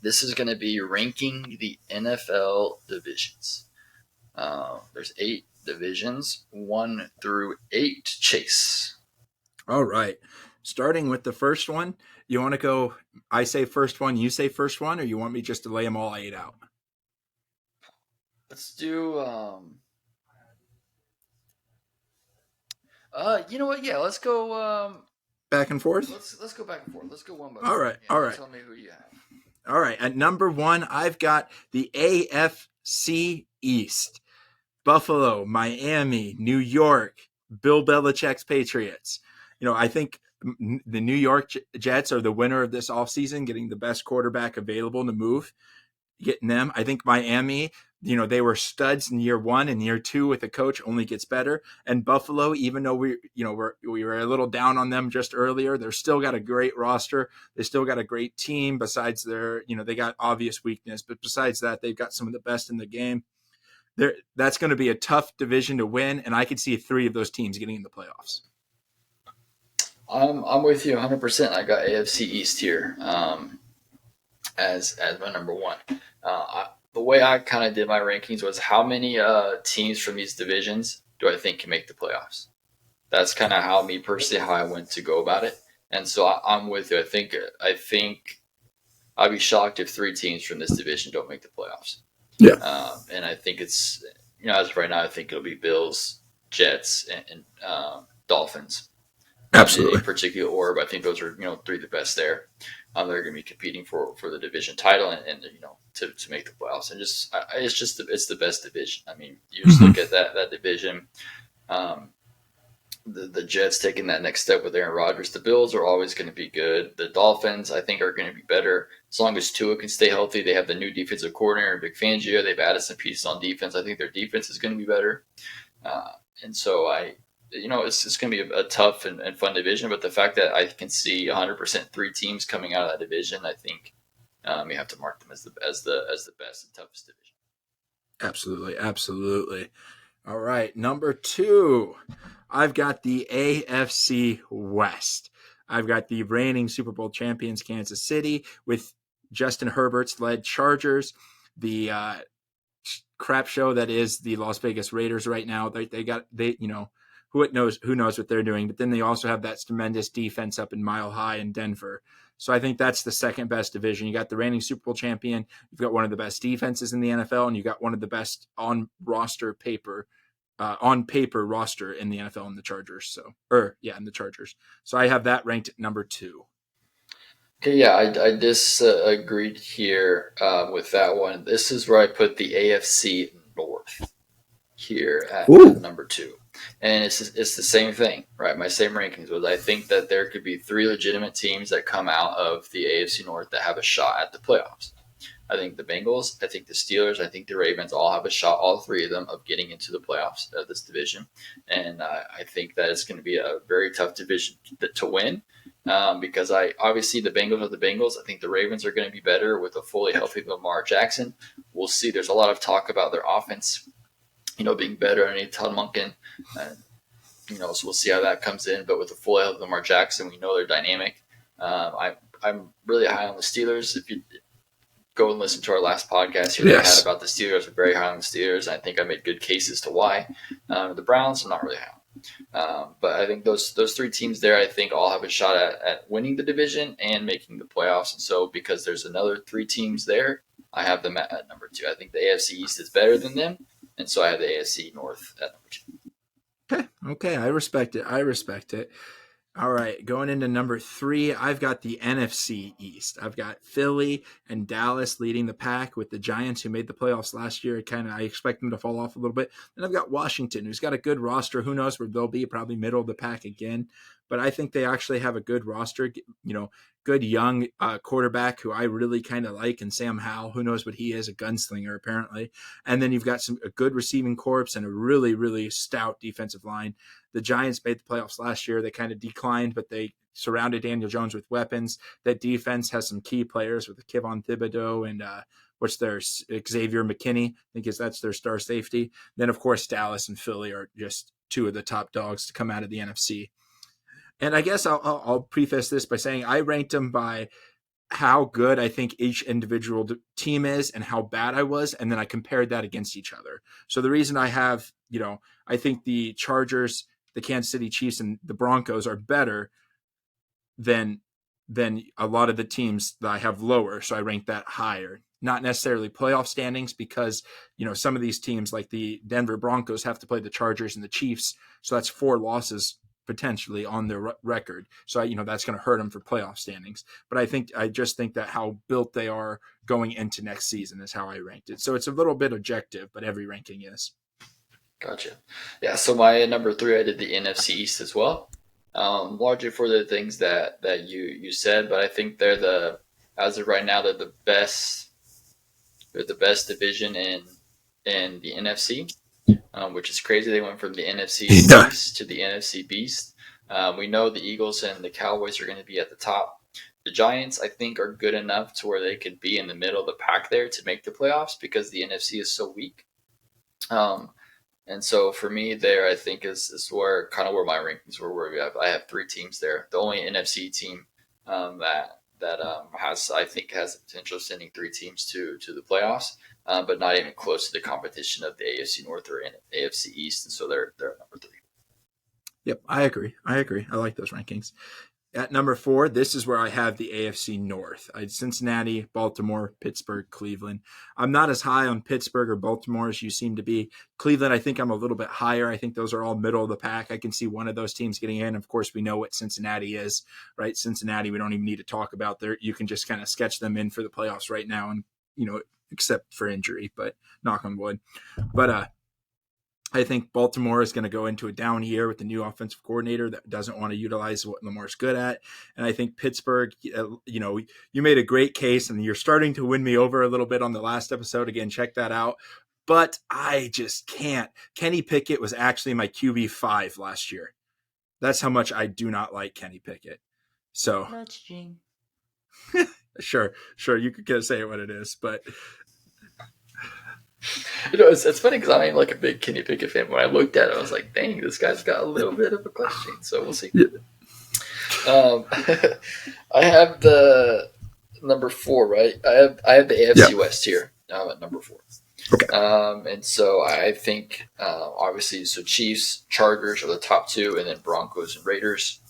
This is going to be ranking the NFL divisions. There's 8 divisions, 1 through 8. Chase. All right. Starting with the first one, you want to go, I say first one, you say first one, or you want me just to lay them all 8 out? Let's do. You know what? Yeah, let's go. Back and forth? Let's go back and forth. Let's go one by All one. right. Yeah, All you right. tell me who you have. All right. At number 1, I've got the AFC East. Buffalo, Miami, New York, Bill Belichick's Patriots. I think the New York Jets are the winner of this offseason, getting the best quarterback available to move, getting them. I think Miami, they were studs in year 1 and year 2 with the coach, only gets better. And Buffalo, even though we were a little down on them just earlier, they're still got a great roster. They still got a great team besides they got obvious weakness, but besides that, they've got some of the best in the game. That's going to be a tough division to win, and I could see 3 of those teams getting in the playoffs. I'm with you 100%. I got AFC East here as my number one. The way I kind of did my rankings was how many teams from these divisions do I think can make the playoffs. That's kind of how me personally how I went to go about it. And so I'm with you. I think I'd be shocked if 3 teams from this division don't make the playoffs. Yeah. And I think it's as of right now, I think it'll be Bills, Jets, and Dolphins. Not in any Absolutely. particular order, but I think those are 3 of the best there. They're going to be competing for the division title and to make the playoffs. And it's the best division. I mean, you just look at that division. Um, the Jets taking that next step with Aaron Rodgers. The Bills are always going to be good. The Dolphins, I think, are going to be better as long as Tua can stay healthy. They have the new defensive coordinator, Vic Fangio. They've added some pieces on defense. I think their defense is going to be better. And so it's going to be a tough and fun division. But the fact that I can see 100% 3 teams coming out of that division, I think you have to mark them as the best and toughest division. Absolutely. Absolutely. All right. Number 2, I've got the AFC West. I've got the reigning Super Bowl champions, Kansas City, with Justin Herbert's led Chargers, the crap show that is the Las Vegas Raiders right now. Who knows what they're doing, but then they also have that tremendous defense up in Mile High in Denver. So I think that's the second best division. You got the reigning Super Bowl champion, you've got one of the best defenses in the NFL, and you got one of the best on paper roster in the NFL in the Chargers. In the Chargers. So I have that ranked at number 2. Okay, yeah, I disagreed here with that one. This is where I put the AFC North here at number 2. And it's the same thing, right? My same rankings was I think that there could be 3 legitimate teams that come out of the AFC North that have a shot at the playoffs. I think the Bengals, I think the Steelers, I think the Ravens all have a shot, all 3 of them, of getting into the playoffs of this division. And I think that it's going to be a very tough division to win because obviously the Bengals are the Bengals. I think the Ravens are going to be better with a fully healthy Lamar Jackson. We'll see. There's a lot of talk about their offense, being better underneath Todd Monken. So we'll see how that comes in. But with the full health of Lamar Jackson, we know they're dynamic. I'm really high on the Steelers. If you go and listen to our last podcast here that we had about the Steelers, I'm very high on the Steelers. I think I made good cases to why. The Browns, I'm not really high on. But I think those 3 teams there, I think all have a shot at winning the division and making the playoffs. And so because there's another 3 teams there, I have them at number 2. I think the AFC East is better than them. And so I have the AFC North at number 2. Okay. I respect it. All right, going into number 3, I've got the NFC East. I've got Philly and Dallas leading the pack with the Giants, who made the playoffs last year. I expect them to fall off a little bit. And I've got Washington, who's got a good roster. Who knows where they'll be? Probably middle of the pack again. But I think they actually have a good roster. Good young quarterback who I really kind of like, and Sam Howell. Who knows what he is? A gunslinger apparently. And then you've got a good receiving corps and a really, really stout defensive line. The Giants made the playoffs last year. They kind of declined, but they surrounded Daniel Jones with weapons. That defense has some key players with Kayvon Thibodeau and Xavier McKinney. I think that's their star safety. Then, of course, Dallas and Philly are just 2 of the top dogs to come out of the NFC. And I guess I'll preface this by saying I ranked them by how good I think each individual team is and how bad I was, and then I compared that against each other. So the reason I have, I think the Chargers, the Kansas City Chiefs, and the Broncos are better than a lot of the teams that I have lower. So I rank that higher. Not necessarily playoff standings, because some of these teams like the Denver Broncos have to play the Chargers and the Chiefs, so that's 4 losses potentially on their record. So that's going to hurt them for playoff standings. But I just think that how built they are going into next season is how I ranked it. So it's a little bit objective, but every ranking is. Gotcha. Yeah, so my number 3, I did the NFC East as well, largely for the things that you said, but I think as of right now, they're the best. They're the best division in the NFC, which is crazy. They went from the NFC East to the NFC Beast. We know the Eagles and the Cowboys are going to be at the top. The Giants, I think, are good enough to where they could be in the middle of the pack there to make the playoffs because the NFC is so weak. And so for me, there, I think is where my rankings were. Where I have 3 teams there. The only NFC team that has the potential of sending 3 teams to the playoffs, but not even close to the competition of the AFC North or AFC East. And so they're number 3. Yep, I agree. I like those rankings. At number 4, this is where I have the AFC North. I had Cincinnati, Baltimore, Pittsburgh, Cleveland. I'm not as high on Pittsburgh or Baltimore as you seem to be. Cleveland, I think I'm a little bit higher. I think those are all middle of the pack. I can see one of those teams getting in. Of course, we know what Cincinnati is, right? Cincinnati, we don't even need to talk about there. You can just kind of sketch them in for the playoffs right now, and except for injury, but knock on wood. But I think Baltimore is going to go into a down year with the new offensive coordinator that doesn't want to utilize what Lamar's good at. And I think Pittsburgh, you made a great case, and you're starting to win me over a little bit on the last episode. Again, check that out. But I just can't. Kenny Pickett was actually my QB5 last year. That's how much I do not like Kenny Pickett. So, sure, you could say it what it is, but it's funny because I'm even like a big Kenny Pickett fan. When I looked at it, I was like, dang, this guy's got a little bit of a question. So we'll see. Yeah. I have the number 4, right? I have the AFC West here. I'm at number 4. Okay. And so I think, obviously, so Chiefs, Chargers are the top 2, and then Broncos and Raiders.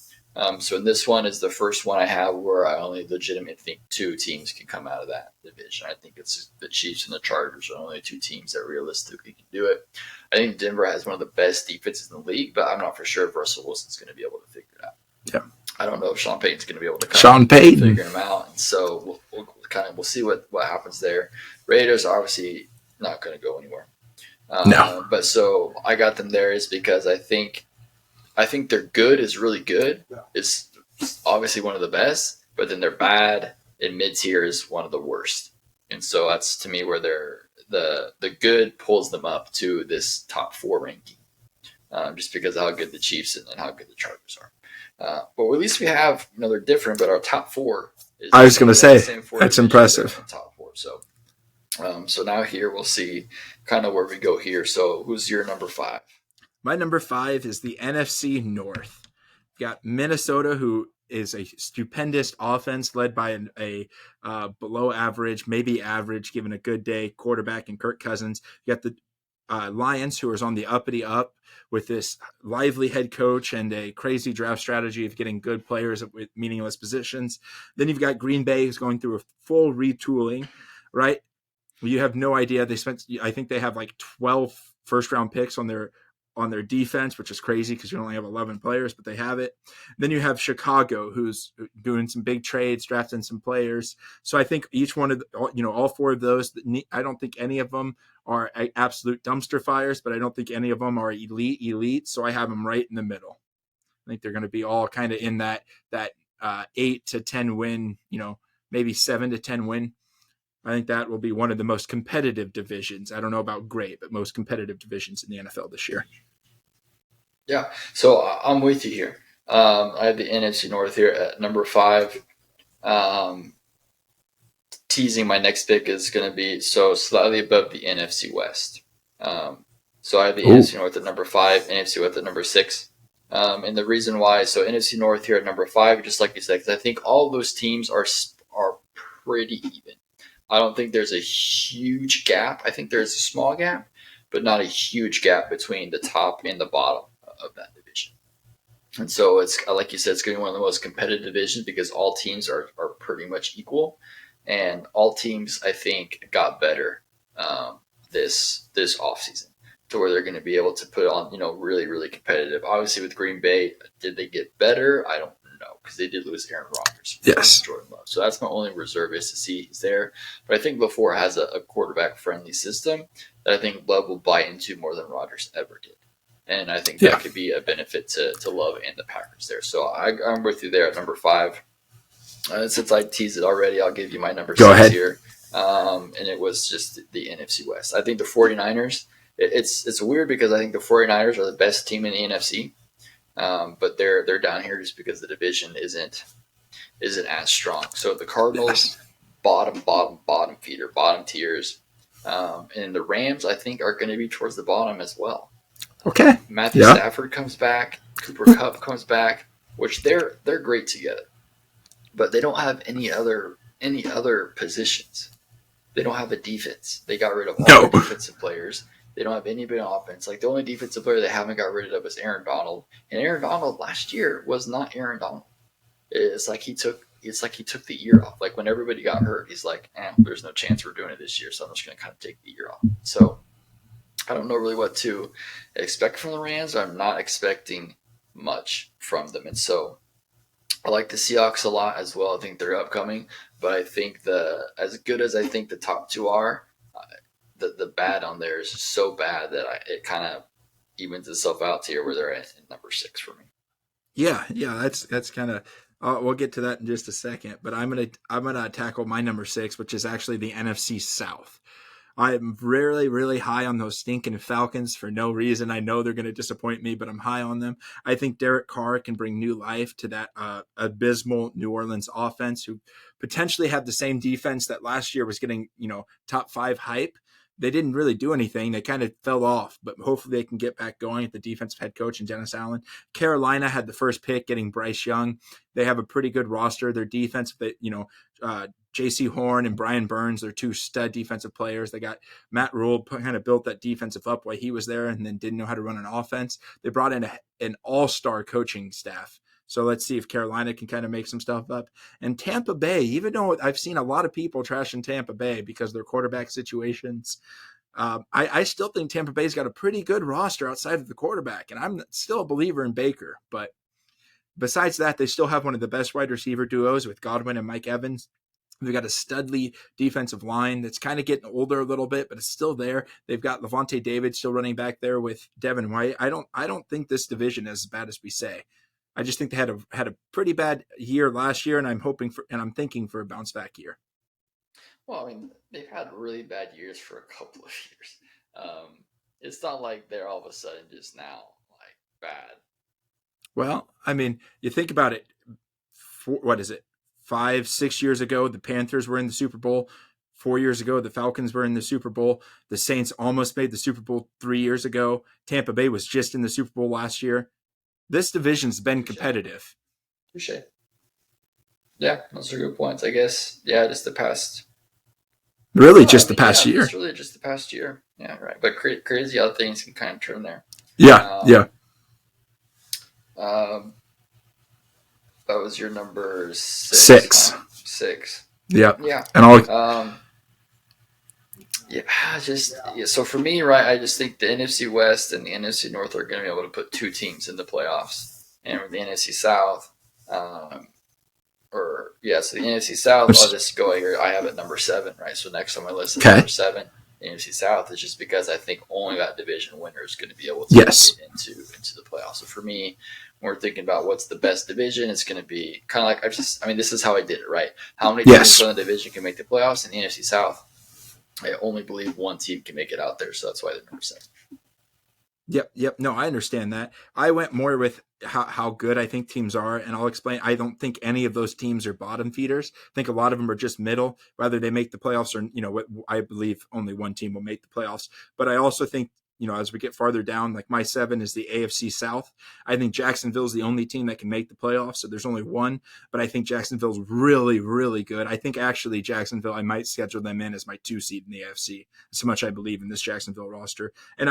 So in this one is the first one I have where I only legitimately think 2 teams can come out of that division. I think it's the Chiefs and the Chargers are only 2 teams that realistically can do it. I think Denver has one of the best defenses in the league, but I'm not for sure if Russell Wilson's going to be able to figure it out. Yeah. I don't know if Sean Payton's going to be able to figure him out. And so we'll see what happens there. Raiders are obviously not going to go anywhere. No. But so I got them there is because I think they're good is really good. It's obviously one of the best, but then they're bad, and mid-tier is one of the worst. And so that's, to me, where the good pulls them up to this top 4 ranking, just because of how good the Chiefs and how good the Chargers are. But at least we have, they're different, but our top 4 is I was going to say, that's impressive. Top 4. So now here we'll see kind of where we go here. So who's your number 5? My number 5 is the NFC North. You've got Minnesota, who is a stupendous offense led by a below average, maybe average, given a good day, quarterback in Kirk Cousins. You got the Lions, who is on the uppity up with this lively head coach and a crazy draft strategy of getting good players with meaningless positions. Then you've got Green Bay, who's going through a full retooling, right? You have no idea. I think they have like 12 first-round picks on their defense, which is crazy because you only have 11 players, but they have it. Then you have Chicago, who's doing some big trades, drafting some players. So I think each one of all 4 of those, I don't think any of them are absolute dumpster fires, but I don't think any of them are elite. So I have them right in the middle. I think they're going to be all kind of in that 8 to 10 win, maybe 7 to 10 win. I think that will be one of the most competitive divisions. I don't know about great, but most competitive divisions in the NFL this year. Yeah, so I'm with you here. I have the NFC North here at number 5. Teasing my next pick is going to be so slightly above the NFC West. So I have the NFC North at number 5, NFC West at number 6. And the reason why, so NFC North here at number 5, just like you said, because I think all of those teams are pretty even. I don't think there's a huge gap. I think there's a small gap, but not a huge gap between the top and the bottom of that division. And so it's like you said, it's going to be one of the most competitive divisions because all teams are pretty much equal, and all teams I think got better this offseason to where they're going to be able to put on really really competitive. Obviously with Green Bay, did they get better? I don't know because they did lose Aaron Rodgers, Yes. Jordan Love. So that's my only reserve is to see he's there. But I think before has a quarterback friendly system that I think Love will buy into more than Rodgers ever did. And I think that could be a benefit to Love and the Packers there. So I'm with you there at number 5. Since I teased it already, I'll give you my number 6 here. And it was just the NFC West. I think the 49ers, it's weird because I think the 49ers are the best team in the NFC. But they're down here just because the division isn't as strong. So the Cardinals, bottom feeder, bottom tiers. And the Rams, I think, are going to be towards the bottom as well. Okay. Matthew Stafford comes back. Cooper Kupp comes back, which they're great together, but they don't have any other positions. They don't have a defense. They got rid of all their defensive players. They don't have anybody on offense. Like the only defensive player they haven't got rid of is Aaron Donald, and Aaron Donald last year was not Aaron Donald. It's like he took the year off. Like when everybody got hurt, he's like, there's no chance we're doing it this year, so I'm just going to kind of take the year off. So I don't know really what to expect from the Rams. I'm not expecting much from them. And so I like the Seahawks a lot as well. I think they're upcoming. But I think as good as I think the top 2 are, the bad on there is just so bad that it kind of evens itself out to here where they're at number 6 for me. Yeah, that's kind of. We'll get to that in just a second. But I'm gonna tackle my number 6, which is actually the NFC South. I'm really, really high on those stinking Falcons for no reason. I know they're going to disappoint me, but I'm high on them. I think Derek Carr can bring new life to that abysmal New Orleans offense, who potentially had the same defense that last year was getting, top 5 hype. They didn't really do anything. They kind of fell off, but hopefully they can get back going at the defensive head coach and Dennis Allen. Carolina had the first pick, getting Bryce Young. They have a pretty good roster. Their defense, J.C. Horn and Brian Burns, they're 2 stud defensive players. They got Matt Rule, kind of built that defensive up while he was there and then didn't know how to run an offense. They brought in an all-star coaching staff. So let's see if Carolina can kind of make some stuff up. And Tampa Bay, even though I've seen a lot of people trashing Tampa Bay because of their quarterback situations, I still think Tampa Bay's got a pretty good roster outside of the quarterback. And I'm still a believer in Baker. But besides that, they still have one of the best wide receiver duos with Godwin and Mike Evans. They've got a studly defensive line that's kind of getting older a little bit, but it's still there. They've got Levante David still running back there with Devin White. I don't think this division is as bad as we say. I just think they had a pretty bad year last year, and I'm thinking for a bounce back year. Well, I mean, they've had really bad years for a couple of years. It's not like they're all of a sudden just now like bad. Well, I mean, you think about it. What is it? 5-6 years ago, the Panthers were in the Super Bowl. 4 years ago, the Falcons were in the Super Bowl. The Saints almost made the Super Bowl 3 years ago. Tampa Bay was just in the Super Bowl last year. This division's been competitive. Touche. Yeah, those are good points. I guess, yeah, just the past. Really, just the past year. It's really just the past year. Yeah, right. But crazy how things can kind of turn there. Yeah, yeah. That was your number 6. 6. Yeah. Yeah. And I'll. So for me, right, I just think the NFC West and the NFC North are going to be able to put 2 teams in the playoffs, and the NFC South, so the NFC South, I'll just go here. I have it number 7, right? So next on my list is number 7. The NFC South is just because I think only that division winner is going to be able to get into the playoffs. So for me, when we're thinking about what's the best division, it's going to be kind of like this is how I did it, right? How many teams from the division can make the playoffs in the NFC South? I only believe 1 team can make it out there, so that's why they're number 7. Yep. No, I understand that. I went more with how good I think teams are, and I'll explain. I don't think any of those teams are bottom feeders. I think a lot of them are just middle. Whether they make the playoffs or, I believe only 1 team will make the playoffs. But I also think as we get farther down, like my 7 is the AFC South. I think Jacksonville's the only team that can make the playoffs. So there's only one, but I think Jacksonville's really, really good. I think actually Jacksonville, I might schedule them in as my 2 seed in the AFC. So much I believe in this Jacksonville roster. And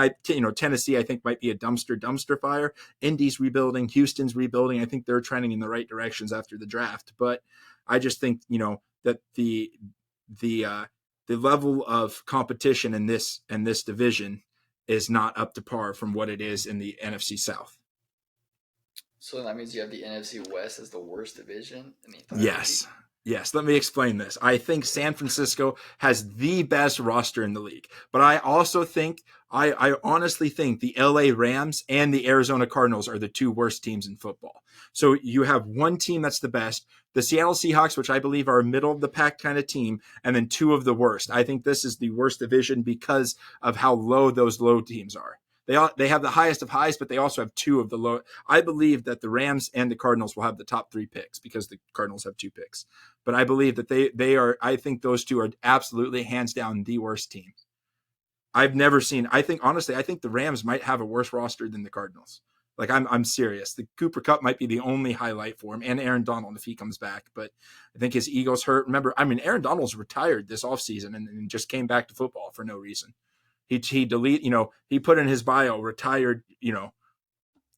Tennessee, I think might be a dumpster fire. Indy's rebuilding, Houston's rebuilding. I think they're trending in the right directions after the draft. But I just think, that the level of competition in this division is not up to par from what it is in the NFC South. So that means you have the NFC West as the worst division in the entire Yes. league? Yes, let me explain this. I think San Francisco has the best roster in the league, but I also think, I honestly think the LA Rams and the Arizona Cardinals are the 2 worst teams in football. So you have one team that's the best, the Seattle Seahawks, which I believe are a middle of the pack kind of team, and then 2 of the worst. I think this is the worst division because of how low those low teams are. They have the highest of highs, but they also have 2 of the low. I believe that the Rams and the Cardinals will have the top 3 picks because the Cardinals have 2 picks. But I believe that they are. I think those 2 are absolutely hands down the worst team. I've never seen. I think the Rams might have a worse roster than the Cardinals. Like I'm serious. The Cooper Kupp might be the only highlight for him, and Aaron Donald if he comes back. But I think his ego's hurt. Remember, Aaron Donald's retired this offseason and just came back to football for no reason. He put in his bio retired,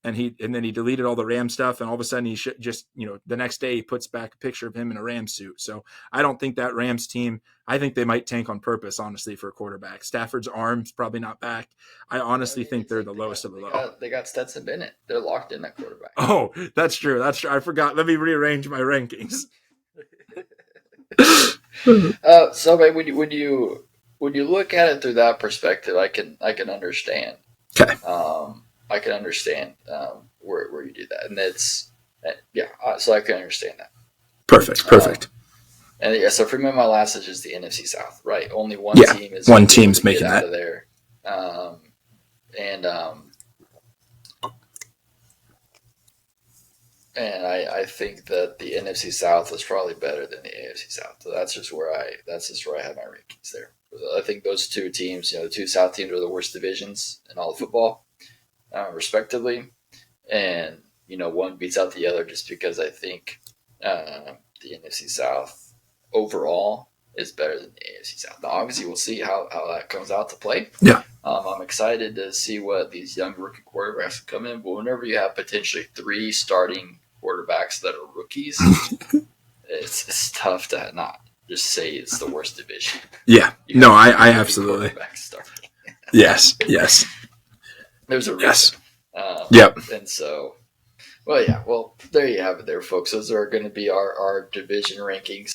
and then he deleted all the Ram stuff, and all of a sudden he just the next day he puts back a picture of him in a Ram suit. So I don't think that Rams team. I think they might tank on purpose, honestly, for a quarterback. Stafford's arm's probably not back. I honestly think they're the lowest of the low. They got Stetson Bennett. They're locked in that quarterback. Oh, that's true. I forgot. Let me rearrange my rankings. So when you look at it through that perspective, I can understand. Okay. I can understand where you do that, and it's so I can understand that. Perfect. And so for me, my last is just the NFC South, right? Only one team is one team's making out that of there, and I think that the NFC South is probably better than the AFC South. So that's just where I have my rankings there. I think those 2 teams, the 2 South teams are the worst divisions in all of football, respectively. And, one beats out the other just because I think the NFC South overall is better than the AFC South. Now, obviously, we'll see how that comes out to play. Yeah. I'm excited to see what these young rookie quarterbacks come in. But whenever you have potentially 3 starting quarterbacks that are rookies, it's tough to not just say it's the worst division. Yeah. No, I absolutely. Yes. There's a reason. Yes. Yep. And so, well, there you have it there, folks. Those are going to be our division rankings.